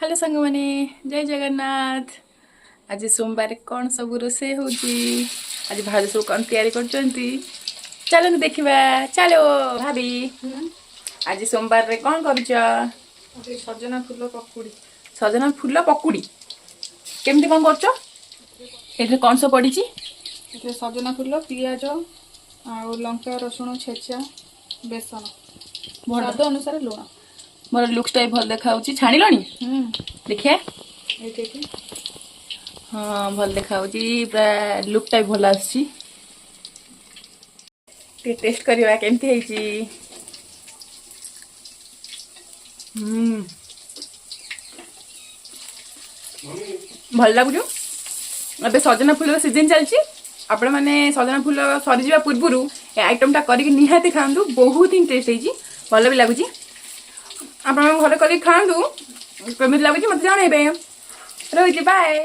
Hello सांग मैंने जय जगन्नाथ। आज सोमवार कौन सब रोसे होची। आज भाज सब कौन तैयारी करचंती चलो देखिबा। चलो भाभी आज सोमवार रे कौन करूछ। सजना फूल पकुड़ी। सजना फूल पकुड़ी केमती कौन करछ। एथे कौन सब पड़ीची। सजना फूल पियाज आ लंका रसुण छेचा बेसन स्वाद अनुसार लुण। मोर लुक्स टाइप भल देखाउची छाणिलणी देखिए। ये हाँ भल देखाउची पूरा लुक टाइप भल आसी। टेस्ट करवा केमती हेची। भल लागुछु। अबे सजना फूल सीजन चलची। आपण माने सजना फूल सरी जिबा पूर्वरु ए आइटम टा करिक निहाती खांदु बहुत ही टेस्ट हेची। भल भी लागुची। आपण घर करिक खांदु केमिति लागुची मते जानेबे। रहुची बाय।